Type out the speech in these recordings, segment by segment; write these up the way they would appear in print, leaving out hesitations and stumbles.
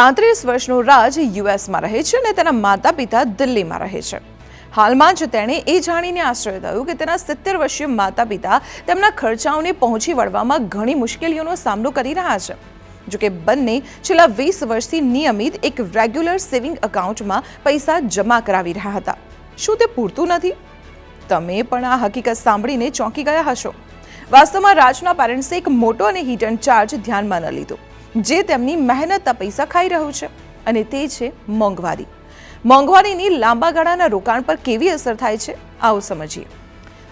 35 વર્ષનો રાજ યુએસમાં રહે છે અને તેના માતા પિતા દિલ્હીમાં રહે છે। હાલમાં જ તેણે એ જાણીને આશ્ચર્ય થયું કે તેના 70 વર્ષીય માતા પિતા તેમના ખર્ચાઓને પહોંચી વળવામાં ઘણી મુશ્કેલીઓનો સામનો કરી રહ્યા છે। જો કે બંને છેલ્લા 20 વર્ષથી નિયમિત એક રેગ્યુલર સેવિંગ એકાઉન્ટમાં પૈસા જમા કરાવી રહ્યા હતા। શું તે પૂરતું નથી? તમે પણ આ હકીકત સાંભળીને ચોંકી ગયા હશો। વાસ્તવમાં રાજના પેરેન્ટ્સે એક મોટો અને હિડન ચાર્જ ધ્યાનમાં ન લીધો, જે તેમની મહેનતના પૈસા ખાઈ રહ્યું છે, અને તે છે મોંઘવારી। મોંઘવારીની લાંબા ગાળાના રોકાણ પર કેવી અસર થાય છે, આવો સમજીએ।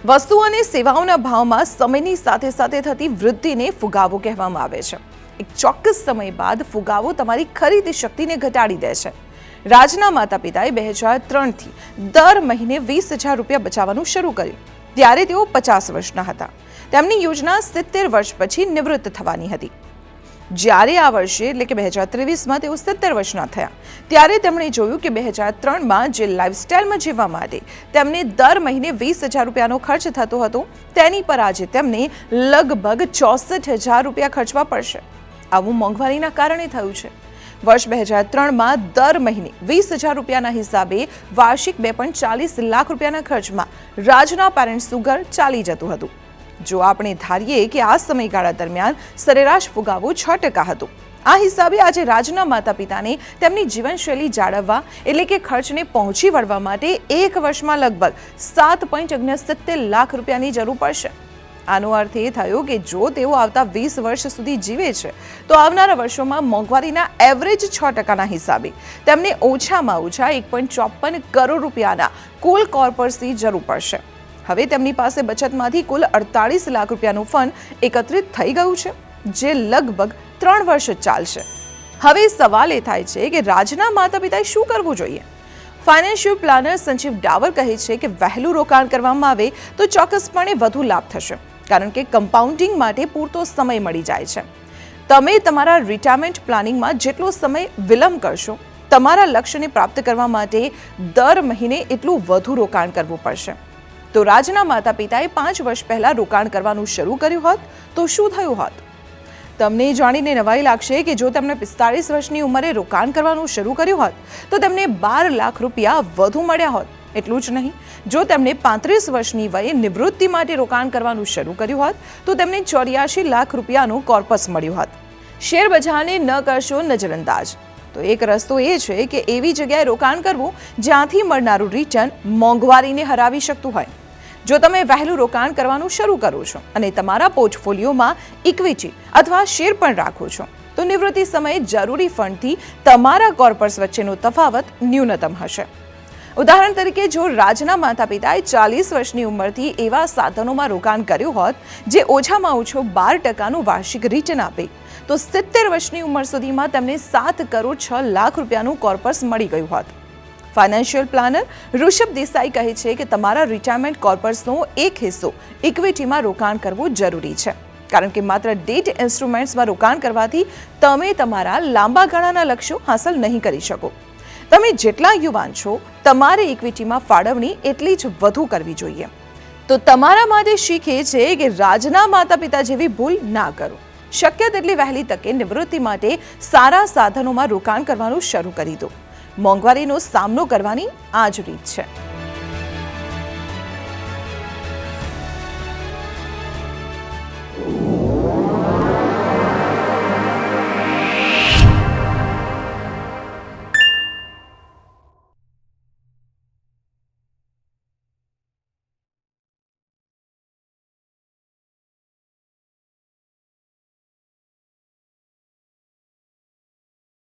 વસ્તુઓ અને સેવાઓના ભાવમાં સમયની સાથે સાથે થતી વૃદ્ધિને ફુગાવો કહેવામાં આવે છે। એક ચોક્કસ સમય બાદ ફુગાવો તમારી ખરીદી શક્તિને ઘટાડી દે છે। રાજના માતા પિતાએ 2003થી દર મહિને 20,000 રૂપિયા બચાવવાનું શરૂ કર્યું, ત્યારે તેઓ 50 વર્ષના હતા। તેમની યોજના 70 વર્ષ પછી નિવૃત્ત થવાની હતી। જ્યારે આ વર્ષે એટલે કે 2023માં તેઓ 70 વર્ષના થયા, ત્યારે તેમણે જોયું કે 2003માં જે લાઇફસ્ટાઇલમાં જીવવા માટે તેમને દર મહિને 20,000 રૂપિયાનો ખર્ચ થતો હતો, તેની પર આજે તેમને લગભગ 64,000 રૂપિયા ખર્ચવા પડશે। આવું મોંઘવારીના કારણે થયું છે। વર્ષ 2003માં દર મહિને 20,000 રૂપિયાના હિસાબે વાર્ષિક 2.40 લાખ રૂપિયાના ખર્ચમાં રાજના પેરેન્ટ્સનું ઘર ચાલી જતું હતું। જો આપણે ધારીએ કે આ સમયગાળા દરમિયાન સરેરાશ ફુગાવો 6% હતો, આ હિસાબે આજે રાજના માતા પિતાને તેમની જીવનશૈલી જાળવવા એટલે કે ખર્ચને પહોંચી વળવા માટે એક વર્ષમાં લગભગ 7.69 લાખ રૂપિયાની જરૂર પડશે। આનો અર્થ એ થયો કે જો તેઓ આવતા 20 વર્ષ સુધી જીવે છે, તો આવનારા વર્ષોમાં મોંઘવારીના એવરેજ 6%ના હિસાબે તેમને ઓછામાં ઓછા 1.54 કરોડ રૂપિયાના કુલ કોર્પસની જરૂર પડશે। હવે તેમની પાસે બચતમાંથી કુલ 48 લાખ રૂપિયાનું ફંડ એકત્રિત થઈ ગયું છે, જે લગભગ 3 વર્ષ ચાલશે। હવે સવાલ એ થાય છે કે રાજના માતા પિતાએ શું કરવું જોઈએ? ફાઇનાન્શિયલ પ્લાનર સંજીવ ડાવર કહે છે કે વહેલું રોકાણ કરવામાં આવે તો ચોક્કસપણે વધુ લાભ થશે, કારણ કે કમ્પાઉન્ડિંગ માટે પૂરતો સમય મળી જાય છે। તમે તમારા રિટાયરમેન્ટ પ્લાનિંગમાં જેટલો સમય વિલંબ કરશો, તમારા લક્ષ્યને પ્રાપ્ત કરવા માટે દર મહિને એટલું વધુ રોકાણ કરવું પડશે। તો રાજના માતા પિતાએ 5 વર્ષ પહેલા રોકાણ કરવાનું શરૂ કર્યું હોત તો શું થયું હોત? તમને જાણીને નવાઈ લાગશે કે જો તેમણે 45 વર્ષની ઉંમરે રોકાણ કરવાનું શરૂ કર્યું હોત તો તેમને 12 લાખ રૂપિયા વધુ મળ્યા હોત। એટલું જ નહીં, જો તેમણે 35 વર્ષની વયે નિવૃત્તિ માટે રોકાણ કરવાનું શરૂ કર્યું હોત તો તેમને 84 લાખ રૂપિયાનું કોર્પસ મળ્યું હોત। શેર બજારને ન કરશો નજરઅંદાજ, તો એક રસ્તો એ છે કે એવી જગ્યાએ રોકાણ કરવું જ્યાંથી મળનારું રિટર્ન મોંઘવારીને હરાવી શકતું હોય। જો તમે વહેલું રોકાણ કરવાનું શરૂ કરો છો અને તમારા પોર્ટફોલિયોમાં ઇક્વિટી અથવા શેર પણ રાખો છો, તો નિવૃત્તિ સમયે જરૂરી ફંડથી તમારા કોર્પસ વચ્ચેનો તફાવત ન્યૂનતમ હશે। ઉદાહરણ તરીકે, જો રાજના માતા પિતાએ 40 વર્ષની ઉંમરથી એવા સાધનોમાં રોકાણ કર્યું હોત જે ઓછામાં ઓછો 12%નું વાર્ષિક રિટર્ન આપે, તો 70 વર્ષની ઉંમર સુધીમાં તેમને 7 કરોડ 6 લાખ રૂપિયાનું કોર્પસ મળી ગયું હોત। ફાઇનાન્શિયલ પ્લાનર ઋષભ દેસાઈ કહે છે કે તમારા રિટાયરમેન્ટ કોર્પસનો એક હિસ્સો ઇક્વિટીમાં રોકાણ કરવું જરૂરી છે, કારણ કે માત્ર ડેટ ઇન્સ્ટ્રુમેન્ટ્સમાં રોકાણ કરવાથી તમે તમારા લાંબા ગાળાના લક્ષ્યો હાંસલ નહીં કરી શકો। તમે જેટલા યુવાન છો, તમારે ઇક્વિટીમાં ફાળવણી એટલી જ વધુ કરવી જોઈએ। તો તમારા માટે શીખે છે કે રાજના માતા પિતા જેવી ભૂલ ના કરો। શક્ય તેટલી વહેલી તકે નિવૃત્તિ માટે સારા સાધનોમાં રોકાણ કરવાનું શરૂ કરી દો। મોંઘવારીનો સામનો કરવાની આ જ રીત છે।